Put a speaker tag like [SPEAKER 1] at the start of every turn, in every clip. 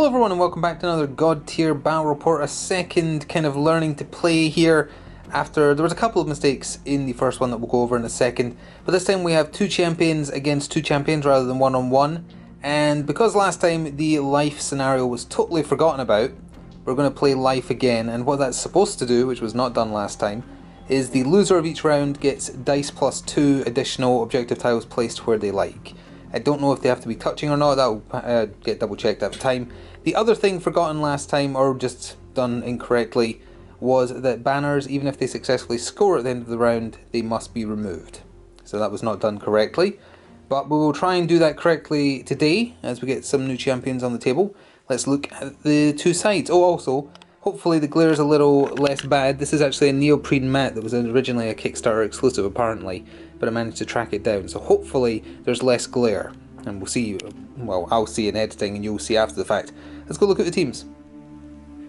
[SPEAKER 1] Hello everyone and welcome back to another Godtear Battle Report, a second kind of learning to play here after there was a couple of mistakes in the first one that we'll go over in a second. But this time we have two champions against two champions rather than one-on-one. And because last time the life scenario was totally forgotten about, we're going to play life again. And what that's supposed to do, which was not done last time, is the loser of each round gets dice plus 2 additional objective tiles placed where they like. I don't know if they have to be touching or not, that'll get double checked at the time. The other thing forgotten last time, or just done incorrectly, was that banners, even if they successfully score at the end of the round, they must be removed. So that was not done correctly. But we will try and do that correctly today, as we get some new champions on the table. Let's look at the two sides. Oh, also, hopefully the glare is a little less bad. This is actually a neoprene mat that was originally a Kickstarter exclusive apparently, but I managed to track it down. So hopefully there's less glare, and we'll see, well, I'll see in editing and you'll see after the fact. Let's go look at the teams.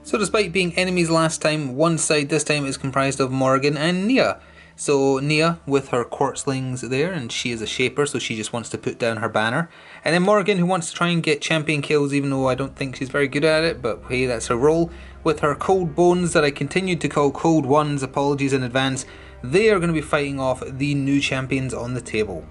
[SPEAKER 1] So despite being enemies last time, one side this time is comprised of Morgan and Nia. So Nia with her quartzlings there, and she is a shaper, so she just wants to put down her banner. And then Morgan, who wants to try and get champion kills, even though I don't think she's very good at it, but hey, that's her role. With her cold bones that I continued to call cold ones, apologies in advance, they are going to be fighting off the new champions on the table.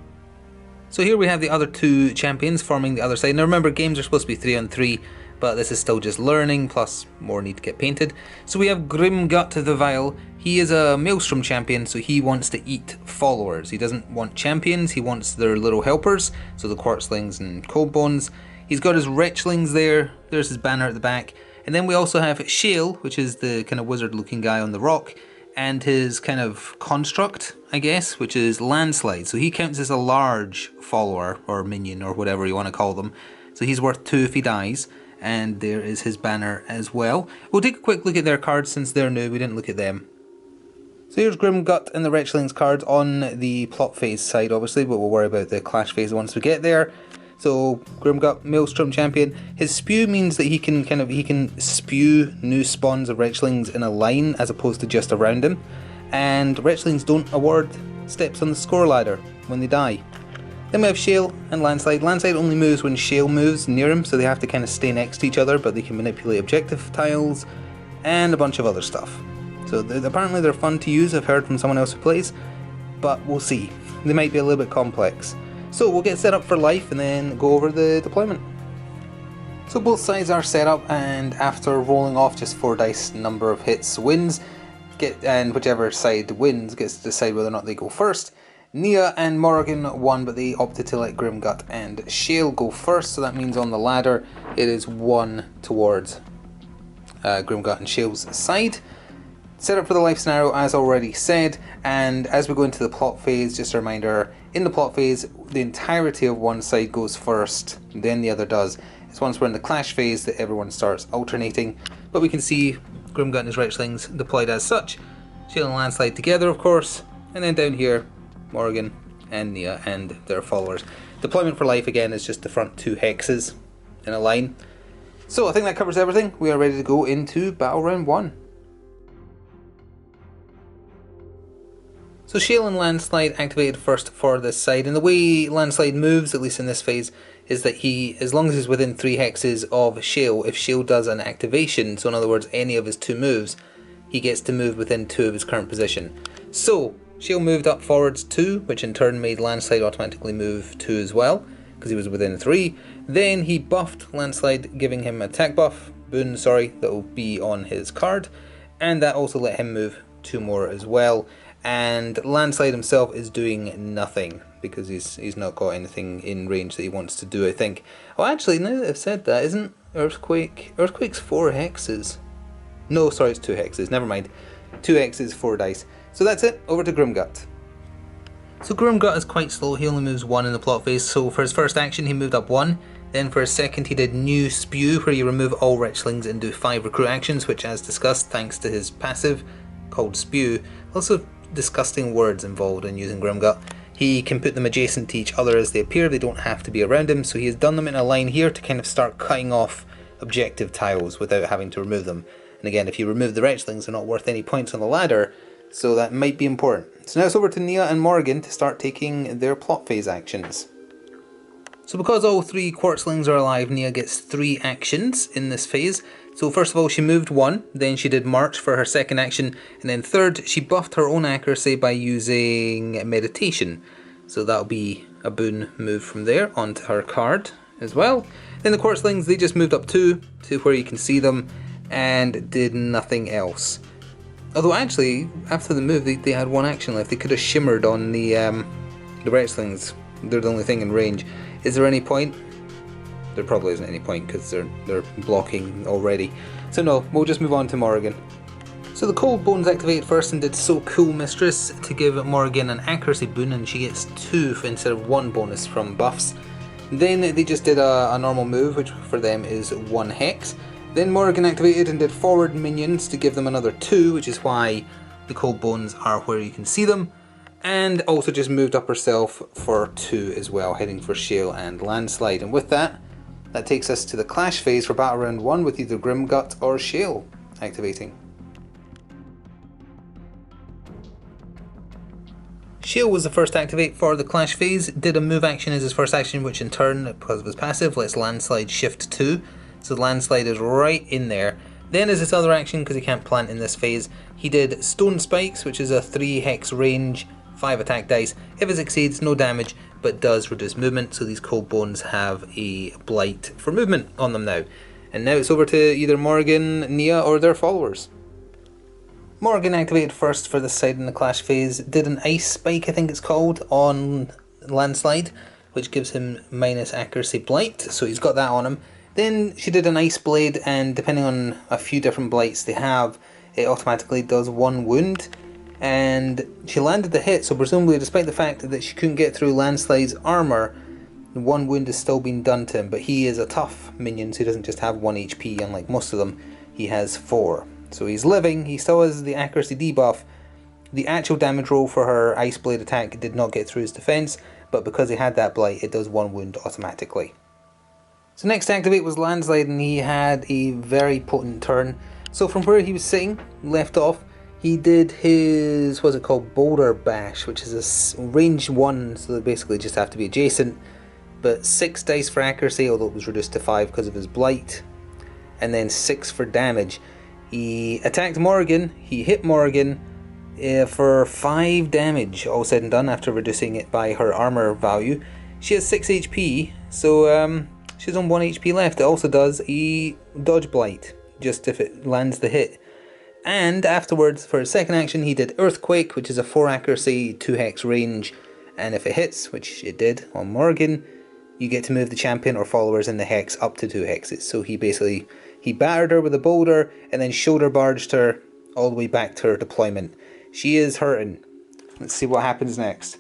[SPEAKER 1] So here we have the other two champions forming the other side. Now remember, games are supposed to be 3-on-3, but this is still just learning, plus more need to get painted. So we have Grimgut the Vile. He is a Maelstrom champion, so he wants to eat followers. He doesn't want champions, he wants their little helpers, so the Quartzlings and Coldbones. He's got his Wretchlings there, there's his banner at the back. And then we also have Shale, which is the kind of wizard looking guy on the rock, and his kind of construct, I guess, which is Landslide. So he counts as a large follower, or minion, or whatever you want to call them. So he's worth 2 if he dies. And there is his banner as well. We'll take a quick look at their cards since they're new, we didn't look at them. So here's Grimgut and the Wretchlings cards on the plot phase side obviously, but we'll worry about the clash phase once we get there. So Grimgut, Maelstrom champion. His spew means that he can spew new spawns of Wretchlings in a line as opposed to just around him. And Wretchlings don't award steps on the score ladder when they die. Then we have Shale and Landslide. Landslide only moves when Shale moves near him, so they have to kind of stay next to each other, but they can manipulate objective tiles and a bunch of other stuff. So apparently they're fun to use, I've heard from someone else who plays, but we'll see. They might be a little bit complex. So we'll get set up for life and then go over the deployment. So both sides are set up, and after rolling off just 4 dice number of hits wins, and whichever side wins gets to decide whether or not they go first. Nia and Morgan won, but they opted to let Grimgut and Shale go first, so that means on the ladder it is 1 towards Grimgut and Shale's side. Set up for the life scenario as already said, and as we go into the plot phase, just a reminder, in the plot phase the entirety of one side goes first, then the other does. It's once we're in the clash phase that everyone starts alternating, but we can see Grimgut and his Wretchlings deployed as such, Shale and Landslide together of course, and then down here Morgan and Nia and their followers. Deployment for life again is just the front 2 hexes in a line. So I think that covers everything. We are ready to go into battle round 1. So Shale and Landslide activated first for this side, and the way Landslide moves, at least in this phase, is that he, as long as he's within 3 hexes of Shale, if Shale does an activation, so in other words any of his 2 moves, he gets to move within 2 of his current position. So Shale moved up forwards 2, which in turn made Landslide automatically move 2 as well, because he was within 3. Then he buffed Landslide, giving him attack buff, boon, sorry, that will be on his card, and that also let him move 2 more as well. And Landslide himself is doing nothing, because he's not got anything in range that he wants to do, I think. Oh, actually, now that I've said that, isn't Earthquake's 4 hexes? No, sorry, it's 2 hexes, never mind. 2 hexes, 4 dice. So that's it, over to Grimgut. So Grimgut is quite slow, he only moves 1 in the plot phase, so for his first action he moved up 1, then for his second he did New Spew, where you remove all Wretchlings and do 5 recruit actions, which as discussed, thanks to his passive, called Spew, also disgusting words involved in using Grimgut. He can put them adjacent to each other as they appear, they don't have to be around him, so he has done them in a line here to kind of start cutting off objective tiles without having to remove them. And again, if you remove the Wretchlings, they're not worth any points on the ladder, so that might be important. So now it's over to Nia and Morgan to start taking their plot phase actions. So because all three Quartzlings are alive, Nia gets 3 actions in this phase. So first of all, she moved 1, then she did March for her second action, and then third, she buffed her own accuracy by using Meditation. So that'll be a boon move from there onto her card as well. Then the Quartzlings, they just moved up 2 to where you can see them and did nothing else. Although actually, after the move, they had 1 action left. They could have shimmered on the Wretchlings. They're the only thing in range. Is there any point? There probably isn't any point because they're blocking already. So no, we'll just move on to Morrigan. So the Cold Bones activated first and did So Cool Mistress to give Morrigan an accuracy boon, and she gets 2 instead of 1 bonus from buffs. Then they just did a normal move, which for them is 1 hex. Then Morrigan activated and did forward minions to give them another 2, which is why the Cold Bones are where you can see them. And also just moved up herself for 2 as well, heading for Shale and Landslide. And with that takes us to the Clash phase for Battle Round 1 with either Grimgut or Shale activating. Shale was the first to activate for the Clash phase, did a move action as his first action, which in turn, because of his passive, lets Landslide shift 2. So Landslide is right in there. Then as his other action, because he can't plant in this phase, he did Stone Spikes, which is a 3 hex range, 5 attack dice. If it succeeds, no damage, but does reduce movement, so these Cold Bones have a blight for movement on them now. And now it's over to either Morrigan, Nia, or their followers. Morrigan activated first for this side in the Clash phase, did an Ice Spike, I think it's called, on Landslide, which gives him minus accuracy blight, so he's got that on him. Then she did an Ice Blade, and depending on a few different blights they have, it automatically does 1 wound. And she landed the hit, so presumably despite the fact that she couldn't get through Landslide's armour, 1 wound is still being done to him. But he is a tough minion, so he doesn't just have 1 HP, unlike most of them, he has 4. So he's living, he still has the accuracy debuff. The actual damage roll for her Ice Blade attack did not get through his defense, but because he had that blight, it does 1 wound automatically. So next to activate was Landslide, and he had a very potent turn. So from where he was sitting, left off, he did his, what's it called, Boulder Bash, which is a range 1, so they basically just have to be adjacent, but 6 dice for accuracy, although it was reduced to 5 because of his blight, and then 6 for damage. He attacked Morrigan, he hit Morrigan for 5 damage, all said and done, after reducing it by her armor value. She has 6 HP, so she's on 1 HP left. It also does a dodge blight, just if it lands the hit. And afterwards, for his second action, he did Earthquake, which is a 4 accuracy, 2 hex range, and if it hits, which it did on Morrigan, you get to move the champion or followers in the hex up to 2 hexes. So he battered her with a boulder, and then shoulder barged her all the way back to her deployment. She is hurting. Let's see what happens next.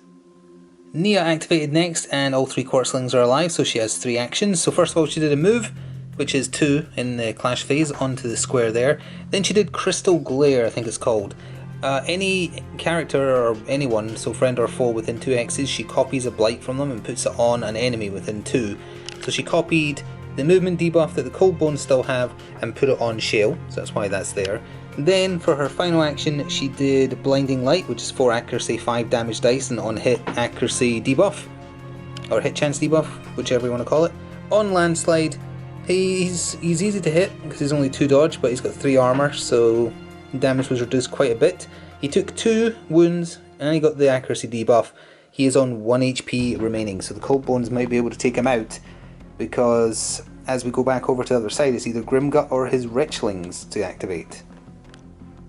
[SPEAKER 1] Nia activated next, and all 3 Quartzlings are alive, so she has 3 actions. So first of all, she did a move, which is 2 in the Clash phase, onto the square there. Then she did Crystal Glare, I think it's called. Any character or anyone, so friend or foe within 2 hexes, she copies a blight from them and puts it on an enemy within 2. So she copied the movement debuff that the Cold Bones still have and put it on Shale, so that's why that's there. Then for her final action, she did Blinding Light, which is 4 accuracy, 5 damage dice, and on hit accuracy debuff, or hit chance debuff, whichever you want to call it, on Landslide. He's easy to hit because he's only 2 dodge, but he's got 3 armor, so damage was reduced quite a bit. He took 2 wounds and he got the accuracy debuff. He is on 1 HP remaining, so the Cold Bones might be able to take him out, because as we go back over to the other side, it's either Grimgut or his Wretchlings to activate.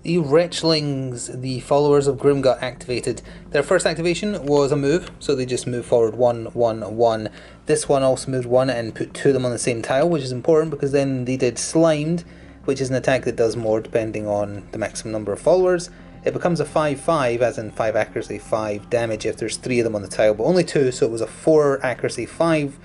[SPEAKER 1] The Wretchlings, the followers of Grimgut, activated. Their first activation was a move, so they just moved forward 1, 1, 1. This one also moved 1 and put 2 of them on the same tile, which is important because then they did Slimed, which is an attack that does more depending on the maximum number of followers. It becomes a 5-5, as in 5 accuracy, 5 damage if there's 3 of them on the tile, but only 2, so it was a 4 accuracy, 5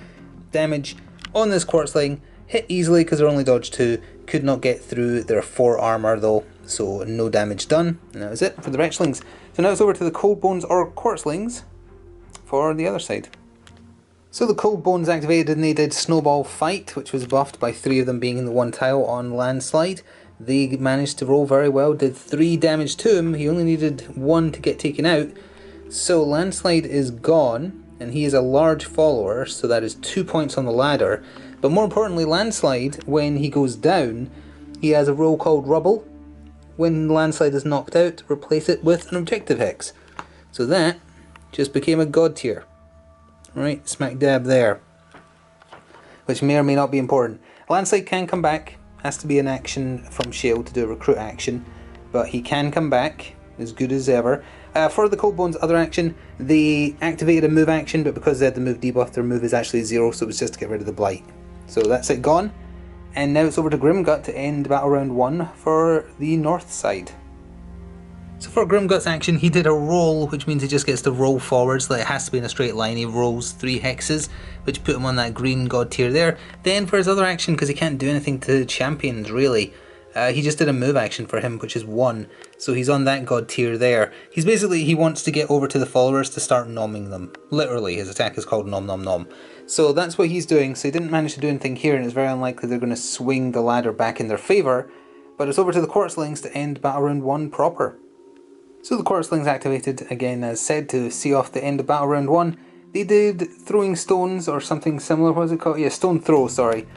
[SPEAKER 1] damage on this Quartzling. Hit easily because they're only dodge 2, could not get through their 4 armor though, so no damage done. And that was it for the Wretchlings. So now it's over to the Cold Bones or Quartzlings for the other side. So the Cold Bones activated and they did Snowball Fight, which was buffed by 3 of them being in the 1 tile on Landslide. They managed to roll very well, did 3 damage to him. He only needed 1 to get taken out. So Landslide is gone, and he is a large follower, so that is 2 points on the ladder. But more importantly, Landslide, when he goes down, he has a role called Rubble. When Landslide is knocked out, replace it with an objective hex. So that just became a Godtear. Right, smack dab there. Which may or may not be important. Landslide can come back. Has to be an action from Shale to do a recruit action. But he can come back, as good as ever. For the Cold Bones other action, they activated a move action, but because they had the move debuff, their move is actually 0, so it was just to get rid of the Blight. So that's it gone. And now it's over to Grimgut to end battle round 1 for the north side. So for Grimgut's action, he did a roll, which means he just gets to roll forward, so that it has to be in a straight line. He rolls 3 hexes, which put him on that green Godtear there. Then for his other action, because he can't do anything to champions really, he just did a move action for him, which is 1. So he's on that Godtear there. He's basically, he wants to get over to the followers to start nomming them. Literally, his attack is called Nom Nom Nom. So that's what he's doing. So he didn't manage to do anything here, and it's very unlikely they're going to swing the ladder back in their favour. But it's over to the Quartzlings to end battle round 1 proper. So the Quartzlings activated, again as said, to see off the end of battle round 1. They did throwing stones or something similar, what was it called? Yeah, stone throw, sorry.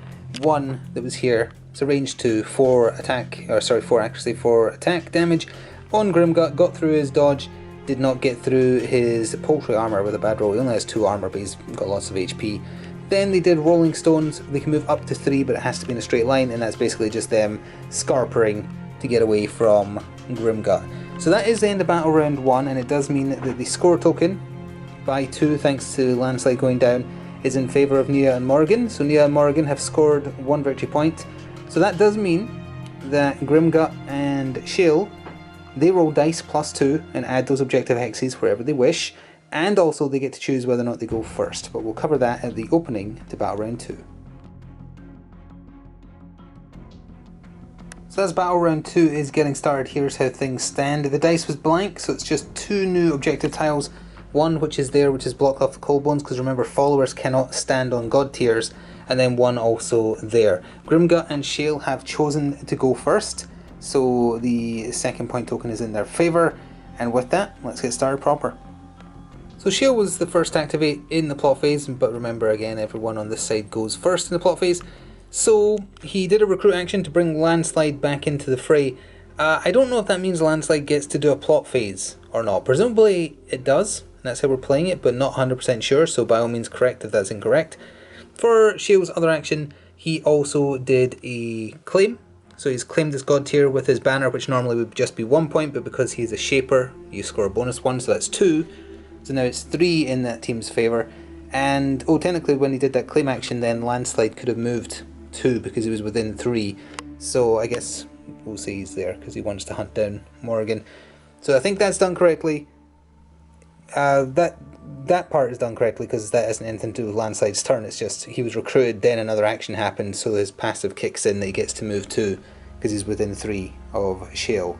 [SPEAKER 1] 1 that was here. It's a range 2, 4 attack, or sorry, 4 accuracy, 4 attack damage on Grimgut. Got through his dodge, did not get through his poultry armor with a bad roll. He only has 2 armor, but he's got lots of HP. Then they did rolling stones. They can move up to 3, but it has to be in a straight line, and that's basically just them scarpering to get away from Grimgut. So that is the end of battle round 1, and it does mean that the score token by 2, thanks to Landslide going down, is in favour of Nia and Morgan. So Nia and Morgan have scored 1 victory point. So that does mean that Grimgut and Shale, they roll dice +2 and add those objective hexes wherever they wish, and also they get to choose whether or not they go first, but we'll cover that at the opening to battle round 2. So as battle round 2 is getting started, here's how things stand. The dice was blank, so it's just 2 new objective tiles. 1 which is there, which is blocked off the Cold Bones, because remember, followers cannot stand on Godtears, and then 1 also there. Grimgut and Shale have chosen to go first, so the second point token is in their favour, and with that, let's get started proper. So Shale was the first to activate in the plot phase, but remember again, everyone on this side goes first in the plot phase. So he did a recruit action to bring Landslide back into the fray. I don't know if that means Landslide gets to do a plot phase or not. Presumably it does, and that's how we're playing it, but not 100% sure, so by all means correct if that's incorrect. For Shale's other action, he also did a claim. So he's claimed his Godtear with his banner, which normally would just be 1 point, but because he's a shaper, you score a bonus 1, so that's 2. So now it's 3 in that team's favour. And, oh, technically when he did that claim action, then Landslide could have moved 2 because he was within 3. So I guess we'll say he's there because he wants to hunt down Morgan. So I think that's done correctly. That part is done correctly because that isn't anything to do with Landslide's turn. It's just he was recruited, then another action happened, so his passive kicks in that he gets to move 2 because he's within 3 of Shale.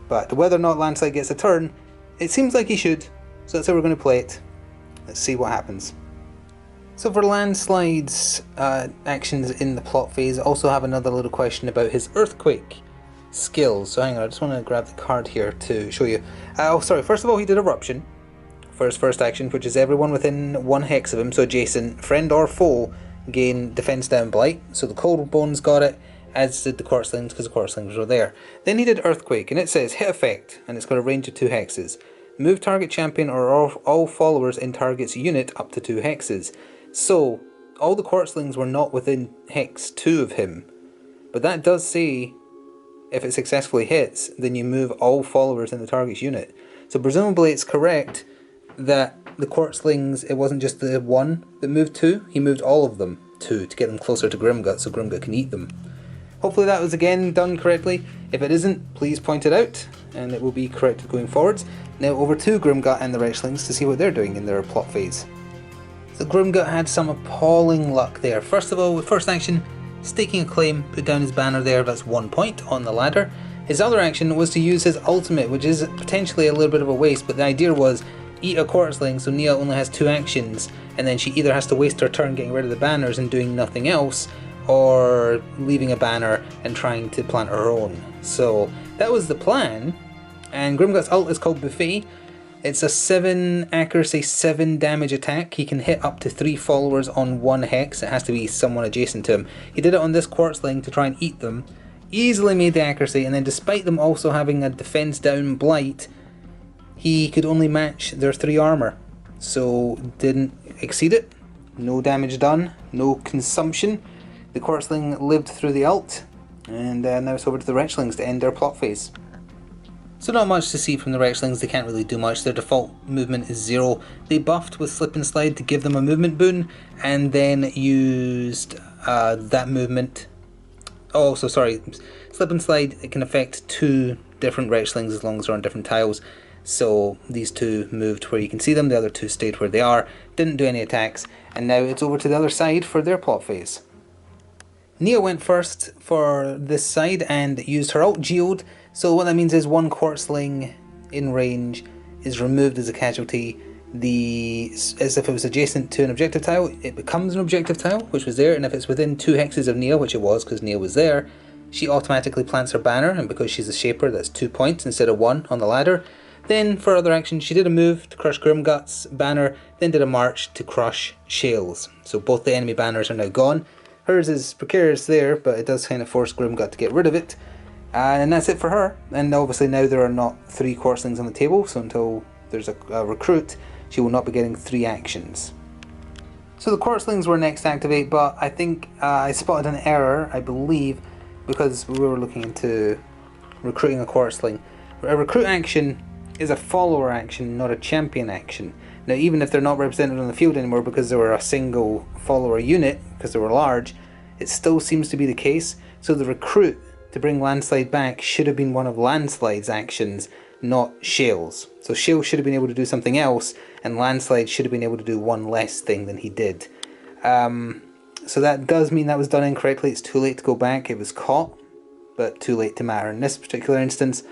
[SPEAKER 1] But whether or not Landslide gets a turn, it seems like he should, so that's how we're going to play it. Let's see what happens. So for Landslide's actions in the plot phase, I also have another little question about his Earthquake skills. So hang on, I just want to grab the card here to show you. Oh sorry, first of all he did Eruption for his first action, which is everyone within 1 hex of him, so adjacent, friend or foe, gain defense down blight. So the Cold Bones got it, as did the Quartzlings, because the Quartzlings were there. Then he did Earthquake, and it says hit effect, and it's got a range of 2 hexes. Move target champion or all followers in target's unit up to 2 hexes. So all the Quartzlings were not within hex 2 of him, but that does say if it successfully hits, then you move all followers in the target's unit. So presumably it's correct that the Quartzlings, it wasn't just the 1 that moved 2, he moved all of them 2 to get them closer to Grimgut so Grimgut can eat them. Hopefully that was again done correctly. If it isn't, please point it out and it will be corrected going forwards. Now over to Grimgut and the Wretchlings to see what they're doing in their plot phase. So Grimgut had some appalling luck there. First of all, with first action, staking a claim, put down his banner there, that's 1 point on the ladder. His other action was to use his ultimate, which is potentially a little bit of a waste, but the idea was eat a Quartzling, so Nia only has 2 actions, and then she either has to waste her turn getting rid of the banners and doing nothing else, or leaving a banner and trying to plant her own. So that was the plan, and Grimgut's ult is called Buffet. It's a 7 accuracy, 7 damage attack. He can hit up to 3 followers on 1 hex. It has to be someone adjacent to him. He did it on this Quartzling to try and eat them. Easily made the accuracy, and then despite them also having a defense down blight, he could only match their 3 armor. So didn't exceed it. No damage done, no consumption. The Quartzling lived through the ult, and now it's over to the Wretchlings to end their plot phase. So not much to see from the Wretchlings, they can't really do much. Their default movement is 0. They buffed with Slip and Slide to give them a movement boon, and then used that movement. Oh, so sorry, Slip and Slide, it can affect 2 different Wretchlings as long as they're on different tiles. So these 2 moved where you can see them, the other 2 stayed where they are, didn't do any attacks, and now it's over to the other side for their plot phase. Nia went first for this side and used her ult Geode. So what that means is 1 Quartzling in range is removed as a casualty. As if it was adjacent to an objective tile, it becomes an objective tile, which was there, and if it's within 2 hexes of Nia, which it was because Nia was there, she automatically plants her banner, and because she's a shaper, that's 2 points instead of 1 on the ladder. Then for other actions, she did a move to crush Grimgut's banner, then did a march to crush Shale's. So both the enemy banners are now gone. Hers is precarious there, but it does kind of force Grimgut to get rid of it. And that's it for her. And obviously now there are not 3 Quartzlings on the table, so until there's a recruit, she will not be getting 3 actions. So the Quartzlings were next to activate, but I think I spotted an error, I believe, because we were looking into recruiting a Quartzling. A recruit action is a follower action, not a champion action. Now even if they're not represented on the field anymore because they were a single follower unit, because they were large, it still seems to be the case. So the recruit to bring Landslide back should have been one of Landslide's actions, not Shale's. So Shale should have been able to do something else, and Landslide should have been able to do one less thing than he did. So that does mean that was done incorrectly. It's too late to go back. It was caught, but too late to matter in this particular instance.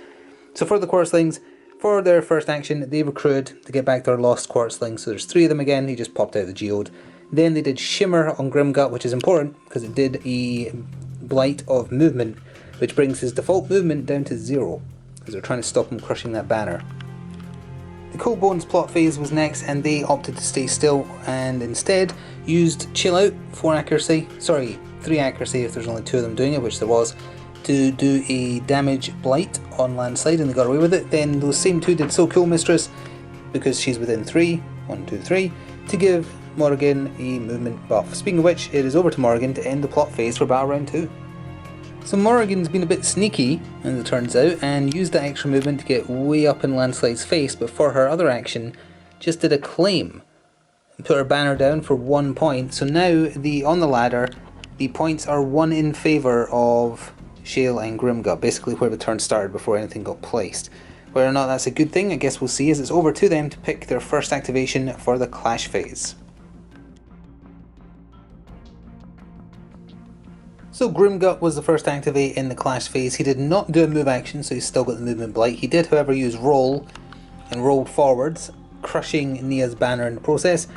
[SPEAKER 1] So for the Quartzlings, for their first action, they recruited to get back their lost Quartzling. So there's 3 of them again. He just popped out the Geode. Then they did Shimmer on Grimgut, which is important because it did a Blight of movement, which brings his default movement down to 0 because they're trying to stop him crushing that banner. The Cold Bones plot phase was next, and they opted to stay still and instead used Chill Out, 3 accuracy if there's only 2 of them doing it, which there was, to do a damage blight on Landslide, and they got away with it. Then those same 2 did So Cool Mistress, because she's within 3, 1, 2, 3, to give Morrigan a movement buff. Speaking of which, it is over to Morrigan to end the plot phase for Battle Round 2. So Morrigan's been a bit sneaky, as it turns out, and used that extra movement to get way up in Landslide's face, but for her other action, just did a claim and put her banner down for 1 point. So now, on the ladder, the points are 1 in favour of Shale and Grimgut, basically where the turn started before anything got placed. Whether or not that's a good thing, I guess we'll see, as it's over to them to pick their first activation for the Clash phase. So Grimgut was the first to activate in the Clash phase. He did not do a move action, so he's still got the movement blight. He did, however, use Roll and rolled forwards, crushing Nia's banner in the process.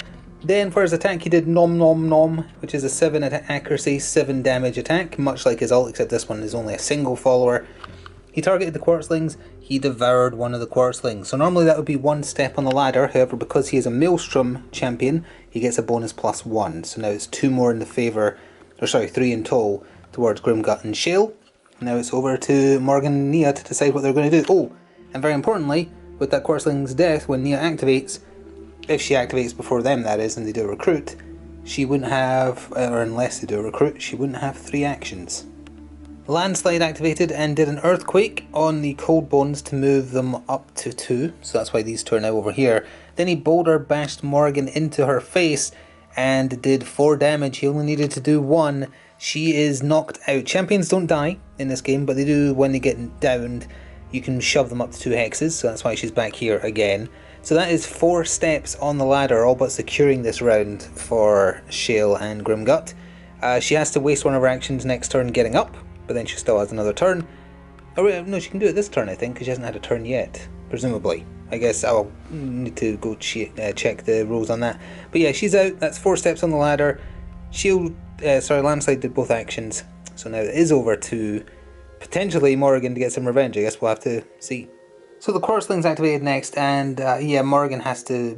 [SPEAKER 1] Then for his attack he did Nom Nom Nom, which is a 7 accuracy, 7 damage attack, much like his ult, except this one is only a single follower. He targeted the Quartzlings, he devoured one of the Quartzlings. So normally that would be 1 step on the ladder, however because he is a Maelstrom champion, he gets a bonus +1. So now it's 2 more in the favour, or sorry, 3 in total towards Grimgut and Shale. Now it's over to Morgan and Nia to decide what they're going to do. Oh, and very importantly, with that Quartzling's death, when Nia activates, if she activates before them that is, and they do a recruit, she wouldn't have, or unless they do a recruit, she wouldn't have 3 actions. Landslide activated and did an Earthquake on the Cold Bones to move them up to 2, so that's why these 2 are now over here. Then he Boulder bashed Morgan into her face and did 4 damage. He only needed to do 1. She is knocked out. Champions don't die in this game, but they do when they get downed. You can shove them up to 2 hexes, so that's why she's back here again. So that is 4 steps on the ladder, all but securing this round for Shale and Grimgut. She has to waste one of her actions next turn getting up, but then she still has another turn. Oh, no, she can do it this turn, I think, because she hasn't had a turn yet, presumably. I guess I'll need to go check the rules on that. But yeah, she's out. That's 4 steps on the ladder. Landslide did both actions. So now it is over to potentially Morrigan to get some revenge. I guess we'll have to see. So the Quartzling's activated next, and yeah, Morgan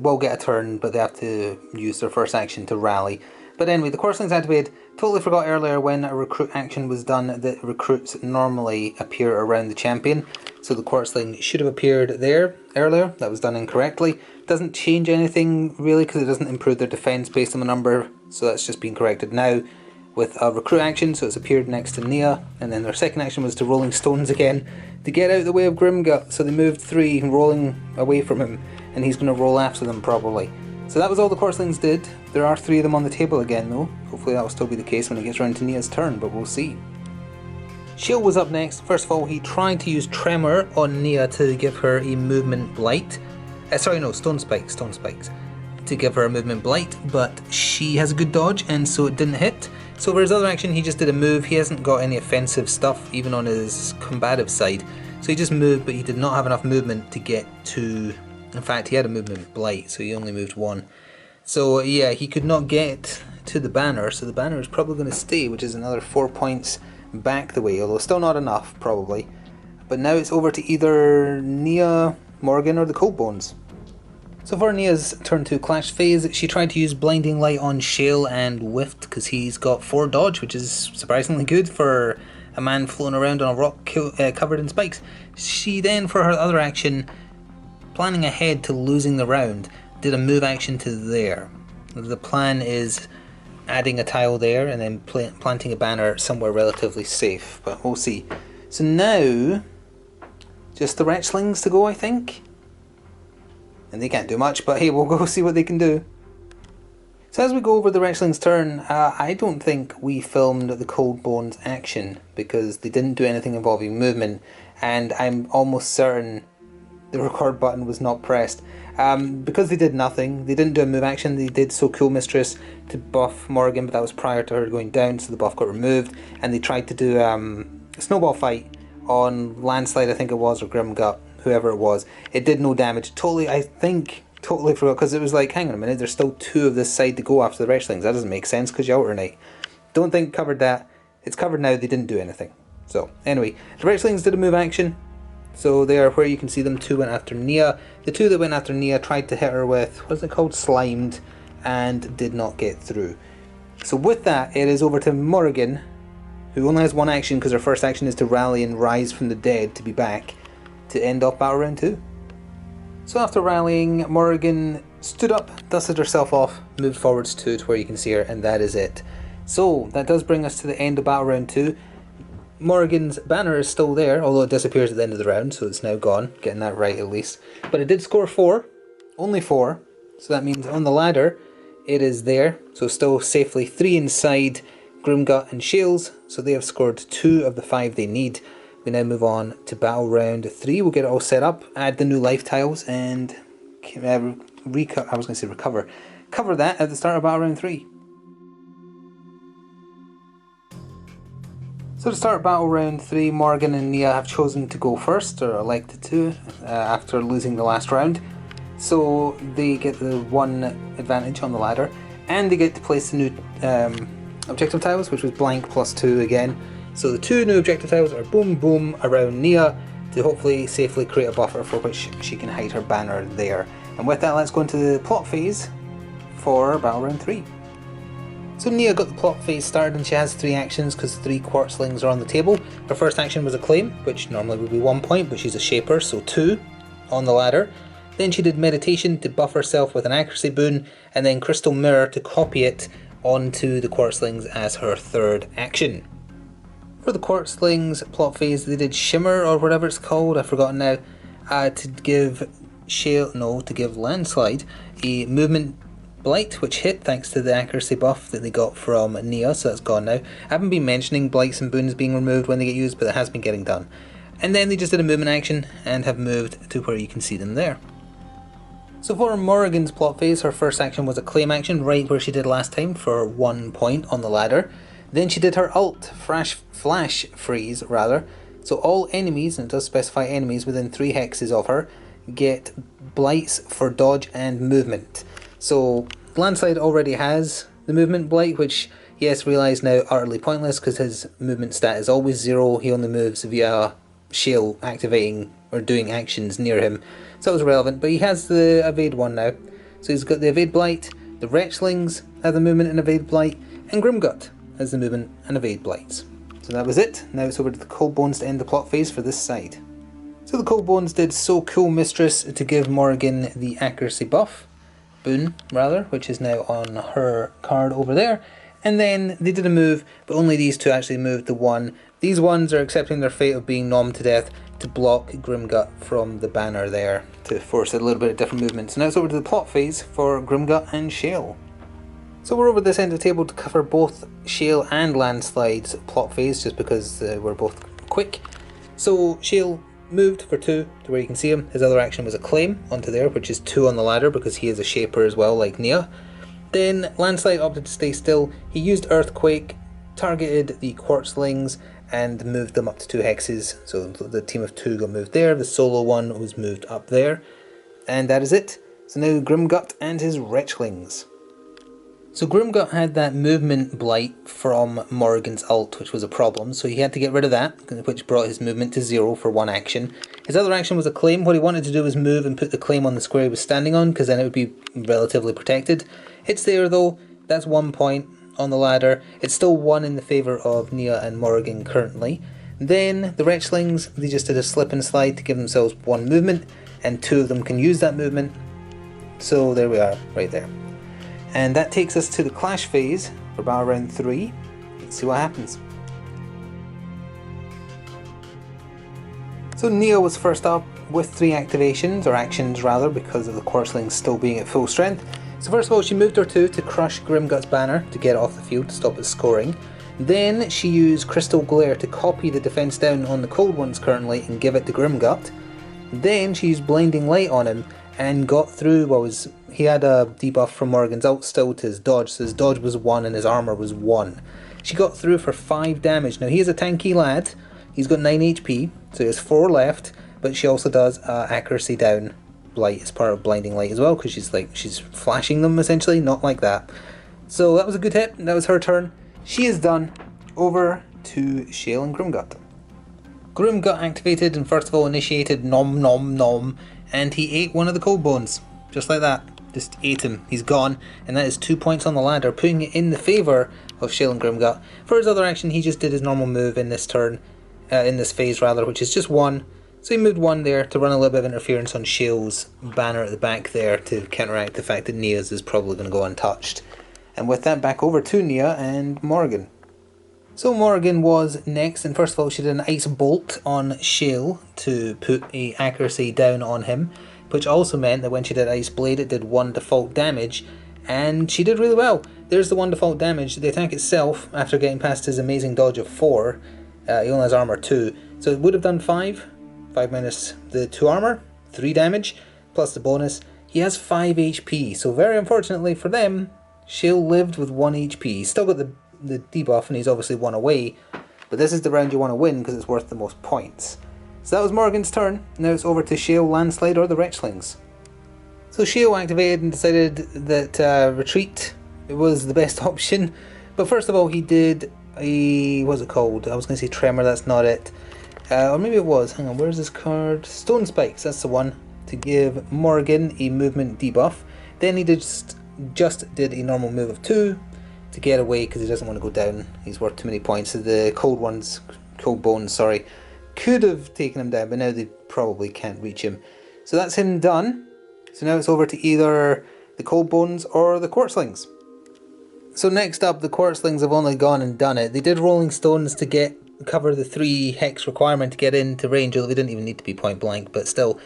[SPEAKER 1] will get a turn, but they have to use their first action to rally. But anyway, the Quartzling's activated. Totally forgot earlier when a recruit action was done that recruits normally appear around the champion. So the Quartzling should have appeared there earlier. That was done incorrectly. Doesn't change anything really because it doesn't improve their defense based on the number. So that's just been corrected now with a recruit action. So it's appeared next to Nia. And then their second action was to Rolling Stones again to get out of the way of Grimgut. So they moved 3, rolling away from him. And he's going to roll after them probably. So that was all the Quartzlings did. There are 3 of them on the table again though. Hopefully that will still be the case when it gets around to Nia's turn, but we'll see. Shield was up next. First of all, he tried to use Tremor on Nia to give her a movement blight. Stone Spikes. To give her a movement blight, but she has a good dodge and so it didn't hit. So for his other action, he just did a move. He hasn't got any offensive stuff, even on his combative side. So he just moved, but he did not have enough movement to get to... In fact, he had a movement blight, so he only moved 1. So yeah, he could not get to the banner, so the banner is probably going to stay, which is another 4 points back the way, although still not enough, probably. But now it's over to either Nia, Morgan, or the Cold Bones. So for Nia's turn 2 clash phase, she tried to use Blinding Light on Shale and whiffed because he's got 4 dodge, which is surprisingly good for a man floating around on a rock covered in spikes. She then, for her other action, planning ahead to losing the round, did a move action to there. The plan is adding a tile there and then planting a banner somewhere relatively safe, but we'll see. So now, just the Wretchlings to go, I think. And they can't do much, but hey, we'll go see what they can do. So as we go over the Wretchling's turn, I don't think we filmed the Cold Bones action because they didn't do anything involving movement, and I'm almost certain the record button was not pressed. Because they did nothing, they didn't do a move action. They did So Cool Mistress to buff Morgan, but that was prior to her going down, so the buff got removed. And they tried to do a snowball fight on Landslide, I think it was, or Grimgut, whoever it was. It did no damage. Totally forgot, because it was like, hang on a minute, there's still 2 of this side to go after the Wretchlings. That doesn't make sense because you alternate. Don't think covered that. It's covered now. They didn't do anything. So anyway, the Wretchlings did a move action. So they are where you can see them. 2 went after Nia. The 2 that went after Nia tried to hit her with, what is it called, Slimed, and did not get through. So with that, it is over to Morgan, who only has 1 action because her first action is to rally and rise from the dead to be back to end off battle round 2. So after rallying, Morgan stood up, dusted herself off, moved forwards to where you can see her, and that is it. So that does bring us to the end of battle round 2. Morgan's banner is still there, although it disappears at the end of the round, so it's now gone. Getting that right at least. But it did score 4, only 4, so that means on the ladder it is there, so still safely 3 inside Grimgut and Shales, so they have scored 2 of the 5 they need. We now move on to battle round 3. We'll get it all set up, add the new life tiles, and recover. Cover that at the start of battle round 3. So to start battle round 3, Morgan and Nia have chosen to go first, or elected to, after losing the last round. So they get the 1 advantage on the ladder, and they get to place the new objective tiles, which was blank plus 2 again. So the 2 new objective tiles are boom boom around Nia to hopefully safely create a buffer for which she can hide her banner there. And with that, let's go into the plot phase for battle round 3. So Nia got the plot phase started and she has 3 actions because 3 Quartzlings are on the table. Her first action was a claim, which normally would be 1 point, but she's a shaper, so 2 on the ladder. Then she did meditation to buff herself with an accuracy boon, and then crystal mirror to copy it onto the Quartzlings as her 3rd action. For the Quartzlings plot phase, they did shimmer or whatever it's called, I've forgotten now, to give Landslide a movement blight, which hit thanks to the accuracy buff that they got from Nia, so that's gone now. I haven't been mentioning blights and boons being removed when they get used, but it has been getting done. And then they just did a movement action and have moved to where you can see them there. So for Morrigan's plot phase, her first action was a claim action, right where she did last time for 1 point on the ladder. Then she did her ult, flash freeze rather. So all enemies, and it does specify enemies within 3 hexes of her, get blights for dodge and movement. So Landslide already has the movement blight, which, yes, realise now utterly pointless because his movement stat is always 0. He only moves via Shale activating or doing actions near him, so it was relevant. But he has the evade one now, so he's got the evade blight. The Wretchlings have the movement and evade blight, and Grimgut has the movement and evade blights. So that was it. Now it's over to the Cold Bones to end the plot phase for this side. So the Cold Bones did So Cool Mistress to give Morrigan the accuracy buff, boon rather, which is now on her card over there. And then they did a move, but only these two actually moved the one. These ones are accepting their fate of being nommed to death to block Grimgut from the banner there, to force a little bit of different movement. So now it's over to the plot phase for Grimgut and Shale. So we're over this end of the table to cover both Shale and Landslide's plot phase, just because we're both quick. So Shale moved for 2 to where you can see him. His other action was a claim onto there, which is 2 on the ladder because he is a shaper as well, like Nia. Then Landslide opted to stay still. He used Earthquake, targeted the Quartzlings, and moved them up to 2 hexes. So the team of 2 got moved there, the solo one was moved up there. And that is it. So now Grimgut and his Wretchlings. So Grimgut had that movement blight from Morrigan's ult, which was a problem, so he had to get rid of that, which brought his movement to 0 for 1 action. His other action was a claim. What he wanted to do was move and put the claim on the square he was standing on, because then it would be relatively protected. It's there though, that's 1 point on the ladder. It's still 1 in the favour of Nia and Morrigan currently. Then the Wretchlings, they just did a slip and slide to give themselves 1 movement, and 2 of them can use that movement. So there we are, right there. And that takes us to the clash phase for battle round 3. Let's see what happens. So Nia was first up with 3 activations, or actions rather, because of the Quartzlings still being at full strength. So first of all, she moved her 2 to crush Grimgut's banner to get it off the field to stop its scoring. Then she used Crystal Glare to copy the defense down on the cold ones currently and give it to Grimgut. Then she used Blinding Light on him and got through he had a debuff from Morrigan's ult still to his dodge, so his dodge was 1 and his armour was 1. She got through for 5 damage. Now he is a tanky lad, he's got 9 HP, so he has 4 left, but she also does accuracy down blight as part of Blinding Light as well, because she's flashing them essentially, not like that. So that was a good hit, that was her turn. She is done. Over to Shale and Grimgut. Grimgut activated and first of all initiated Nom Nom Nom, and he ate one of the Cold Bones, just like that. Just ate him, he's gone, and that is 2 points on the ladder, putting it in the favour of Shale and Grimgut. For his other action, he just did his normal move in this turn, in this phase rather, which is just 1. So he moved 1 there to run a little bit of interference on Shale's banner at the back there to counteract the fact that Nia's is probably going to go untouched. And with that, back over to Nia and Morrigan. So Morrigan was next, and first of all she did an Ice Bolt on Shale to put a accuracy down on him, which also meant that when she did Ice Blade it did 1 default damage, and she did really well. There's the 1 default damage. The attack itself, after getting past his amazing dodge of 4, he only has armour 2, so it would have done 5 minus the 2 armour, 3 damage, plus the bonus. He has 5 HP, so very unfortunately for them, Shale lived with 1 HP. He's still got the debuff and he's obviously 1 away, but this is the round you want to win because it's worth the most points. So that was Morrigan's turn. Now it's over to Shale, Landslide or the Wretchlings. So Shale activated and decided that retreat was the best option, but first of all he did a, what's it called? I was going to say Tremor, that's not it. Or maybe it was, hang on, where's this card? Stone Spikes, that's the one, to give Morrigan a movement debuff. Then he just did a normal move of 2 to get away because he doesn't want to go down. He's worth too many points. So the Cold Bones, sorry, could have taken him down, but now they probably can't reach him. So that's him done. So now it's over to either the Cold Bones or the Quartzlings. So next up, the Quartzlings have only gone and done it. They did Rolling Stones to cover the 3 hex requirement to get into range, although they didn't even need to be point blank, but still.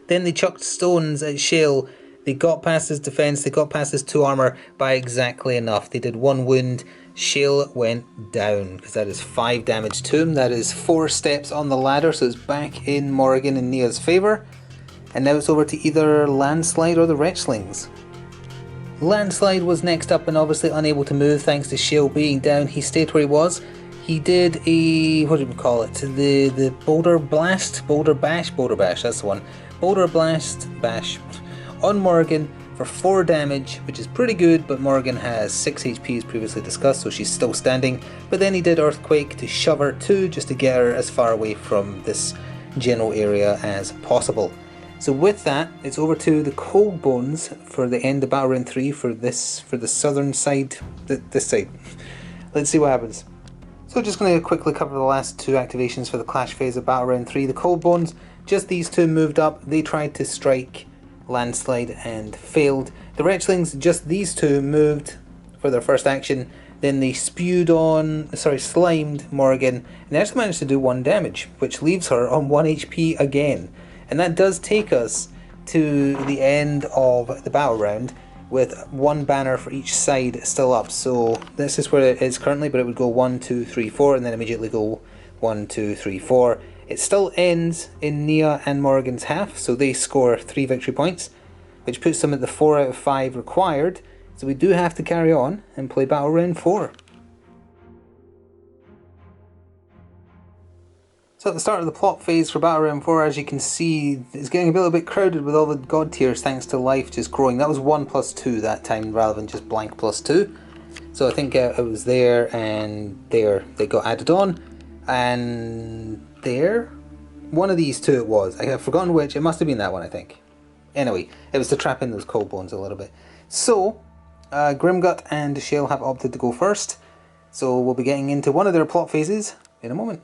[SPEAKER 1] Then they chucked stones at Shale. They got past his defense, they got past his 2 armor by exactly enough. They did 1 wound. Shale went down because that is 5 damage to him. That is 4 steps on the ladder, so it's back in Morrigan and Nia's favour. And now it's over to either Landslide or the Wretchlings. Landslide was next up and obviously unable to move thanks to Shale being down. He stayed where he was. He did a, what do we call it? The Boulder Bash, that's the one. Boulder Blast Bash on Morrigan for 4 damage, which is pretty good, but Morrigan has 6 HP as previously discussed, so she's still standing. But then he did Earthquake to shove her 2 just to get her as far away from this general area as possible. So with that, it's over to the Cold Bones for the end of Battle Round 3 for the southern side, this side. Let's see what happens. So just going to quickly cover the last two activations for the Clash phase of Battle Round 3. The Cold Bones, just these two moved up. They tried to strike Landslide and failed. The Wretchlings, just these two moved for their first action. Then they slimed Morgan, and they actually managed to do 1 damage, which leaves her on 1 HP again. And that does take us to the end of the battle round with 1 banner for each side still up. So this is where it is currently, but it would go 1, 2, 3, 4, and then immediately go 1, 2, 3, 4. It still ends in Nia and Morgan's half, so they score 3 victory points, which puts them at the 4 out of 5 required. So we do have to carry on and play Battle Round 4. So at the start of the plot phase for Battle Round 4, as you can see, it's getting a little bit crowded with all the god tiers thanks to life just growing. That was 1 plus 2 that time rather than just blank plus 2. So I think it was there and there they got added on. And there? One of these two it was. I have forgotten which. It must have been that one, I think. Anyway, it was to trap in those Cold Bones a little bit. So, Grimgut and Shale have opted to go first. So we'll be getting into one of their plot phases in a moment.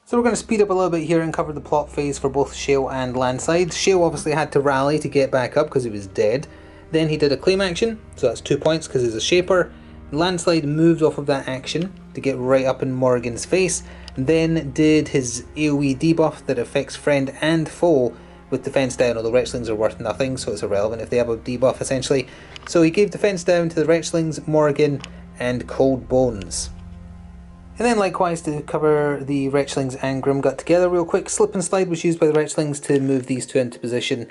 [SPEAKER 1] So we're going to speed up a little bit here and cover the plot phase for both Shale and Landslide. Shale obviously had to rally to get back up because he was dead. Then he did a claim action, so that's 2 points because he's a Shaper. Landslide moved off of that action to get right up in Morgan's face, and then did his AoE debuff that affects friend and foe with defense down, although Wretchlings are worth nothing, so it's irrelevant if they have a debuff essentially. So he gave defense down to the Wretchlings, Morgan, and Cold Bones. And then likewise to cover the Wretchlings and Grimgut together real quick, Slip and Slide was used by the Wretchlings to move these two into position,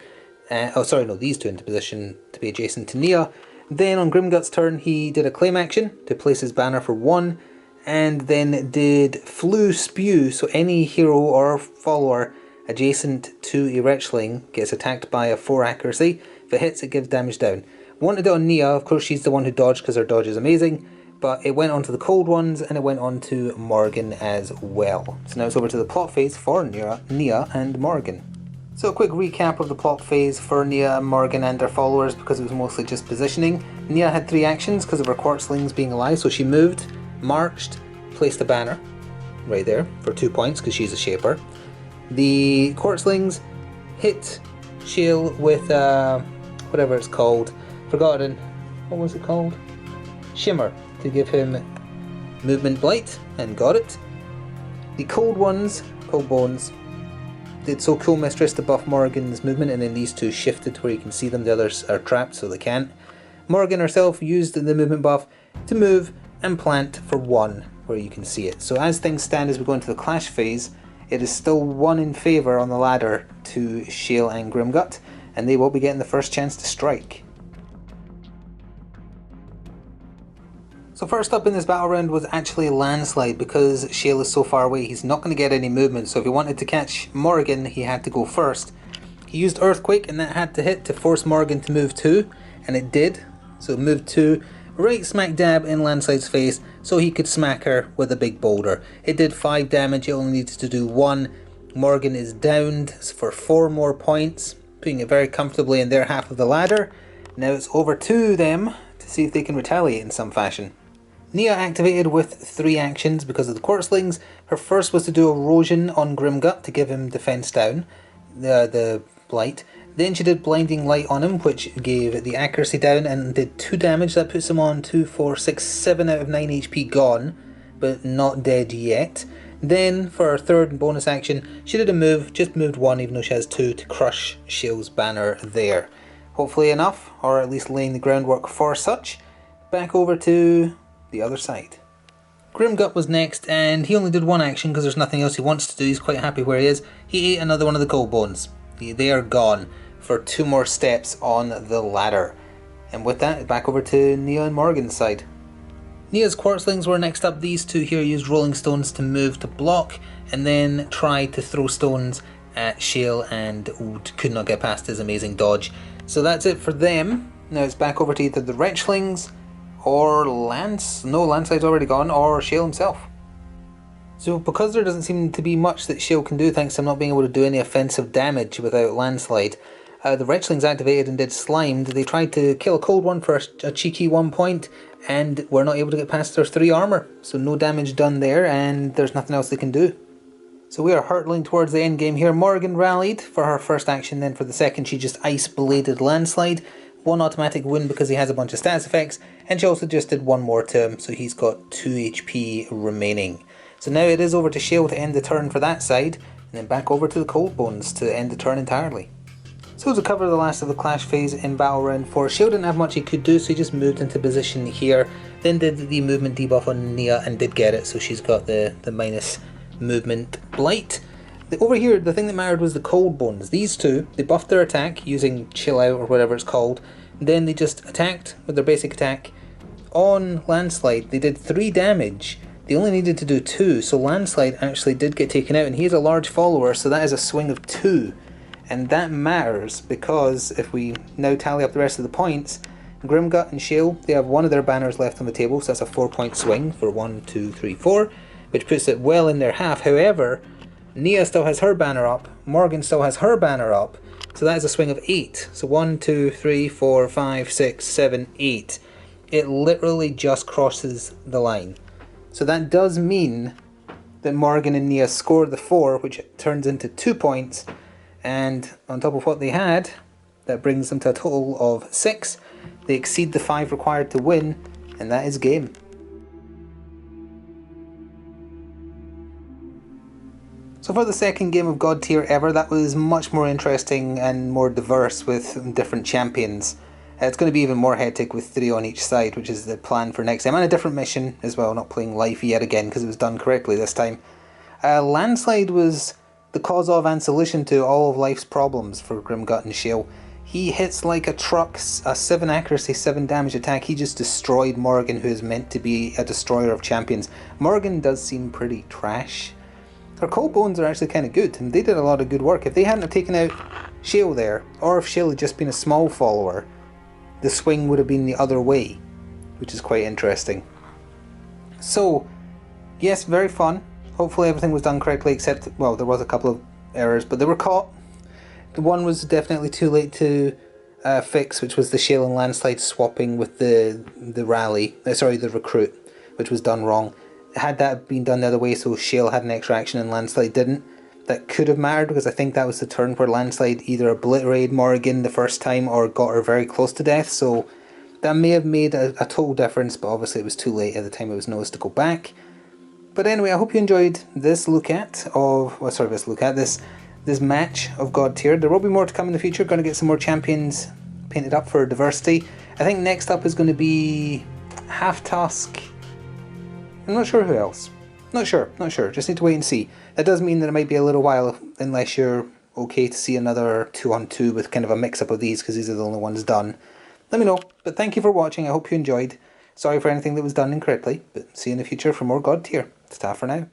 [SPEAKER 1] these two into position to be adjacent to Nia. Then on Grimgut's turn he did a claim action to place his banner for 1, and then did Flu Spew, so any hero or follower adjacent to a Wretchling gets attacked by a 4 accuracy. If it hits, it gives damage down. Wanted it on Nia, of course she's the one who dodged because her dodge is amazing, but it went on to the Cold Ones and it went on to Morgan as well. So now it's over to the plot phase for Nia and Morgan. So a quick recap of the plot phase for Nia, Morgan and their followers, because it was mostly just positioning. Nia had 3 actions because of her Quartzlings being alive, so she moved, marched, placed a banner right there for 2 points because she's a Shaper. The Quartzlings hit Shale with whatever it's called, forgotten, what was it called? Shimmer, to give him movement blight, and got it. The Cold Bones, did So Cool Mistress to buff Morgan's movement, and then these two shifted to where you can see them, the others are trapped so they can't. Morgan herself used the movement buff to move and plant for 1 where you can see it. So as things stand as we go into the Clash phase, it is still 1 in favour on the ladder to Shale and Grimgut, and they will be getting the first chance to strike. So first up in this battle round was actually Landslide, because Shale is so far away he's not going to get any movement, so if he wanted to catch Morgan he had to go first. He used Earthquake and that had to hit to force Morgan to move 2, and it did. So it moved 2 right smack dab in Landslide's face so he could smack her with a big boulder. It did 5 damage, it only needed to do 1. Morgan is downed for 4 more points, putting it very comfortably in their half of the ladder. Now it's over to them to see if they can retaliate in some fashion. Nia activated with 3 actions because of the Quartzlings. Her first was to do Erosion on Grimgut to give him defense down, the blight. Then she did Blinding Light on him, which gave the accuracy down and did 2 damage. That puts him on 2, 4, 6, 7 out of 9 HP gone, but not dead yet. Then for her third bonus action, she did a move, just moved 1 even though she has 2, to crush Shale's banner there. Hopefully enough, or at least laying the groundwork for such. Back over to the other side. Grimgut was next, and he only did 1 action because there's nothing else he wants to do. He's quite happy where he is. He ate another one of the Cold Bones. They are gone for 2 more steps on the ladder. And with that, back over to Nia and Morgan's side. Nia's Quartzlings were next up. These two here used Rolling Stones to move to block, and then tried to throw stones at Shale and could not get past his amazing dodge. So that's it for them. Now it's back over to either the Wretchlings or Landslide's already gone, or Shale himself. So because there doesn't seem to be much that Shale can do thanks to him not being able to do any offensive damage without Landslide, the Wretchlings activated and did Slimed. They tried to kill a Cold One for a cheeky 1 point and were not able to get past their 3 armour. So no damage done there and there's nothing else they can do. So we are hurtling towards the end game here. Morgan rallied for her first action, then for the second she just ice-bladed Landslide. 1 automatic win because he has a bunch of stats effects, and she also just did 1 more to him, so he's got 2 HP remaining. So now it is over to Shale to end the turn for that side, and then back over to the Cold Bones to end the turn entirely. So to cover the last of the clash phase in Battle Round 4, Shale didn't have much he could do, so he just moved into position here, then did the movement debuff on Nia and did get it, so she's got the minus movement blight. Over here, the thing that mattered was the Cold Bones. These two, they buffed their attack using Chill Out or whatever it's called, then they just attacked with their basic attack. On Landslide, they did 3 damage. They only needed to do 2, so Landslide actually did get taken out, and he is a large follower, so that is a swing of 2. And that matters, because if we now tally up the rest of the points, Grimgut and Shale, they have one of their banners left on the table, so that's a 4-point swing for 1, 2, 3, 4, which puts it well in their half. However, Nia still has her banner up, Morgan still has her banner up, so that is a swing of 8. So 1, 2, 3, 4, 5, 6, 7, 8. It literally just crosses the line. So that does mean that Morgan and Nia score the 4, which turns into 2 points, and on top of what they had, that brings them to a total of 6. They exceed the 5 required to win, and that is game. So for the second game of Godtear ever, that was much more interesting and more diverse with different champions. It's going to be even more hectic with 3 on each side, which is the plan for next time, and a different mission as well, not playing life yet again because it was done correctly this time. Landslide was the cause of and solution to all of life's problems for Grimgut and Shale. He hits like a truck, a 7 accuracy, 7 damage attack. He just destroyed Morgan, who is meant to be a destroyer of champions. Morgan does seem pretty trash. Her Cold Bones are actually kind of good, and they did a lot of good work. If they hadn't have taken out Shale there, or if Shale had just been a small follower, the swing would have been the other way, which is quite interesting. So, yes, very fun. Hopefully everything was done correctly, except, well, there was a couple of errors, but they were caught. The one was definitely too late to fix, which was the Shale and Landslide swapping with the recruit, which was done wrong. Had that been done the other way, so Shale had an extra action and Landslide didn't, that could have mattered, because I think that was the turn where Landslide either obliterated Morgan the first time or got her very close to death, so that may have made a total difference, but obviously it was too late at the time it was noticed to go back. But anyway, I hope you enjoyed this look at this match of Godtear. There will be more to come in the future. Going to get some more champions painted up for diversity. I think next up is going to be Half Tusk. I'm not sure who else. Not sure. Just need to wait and see. That does mean that it might be a little while unless you're okay to see another 2-on-2 with kind of a mix-up of these, because these are the only ones done. Let me know. But thank you for watching. I hope you enjoyed. Sorry for anything that was done incorrectly, but see you in the future for more Godtear. Ta for now.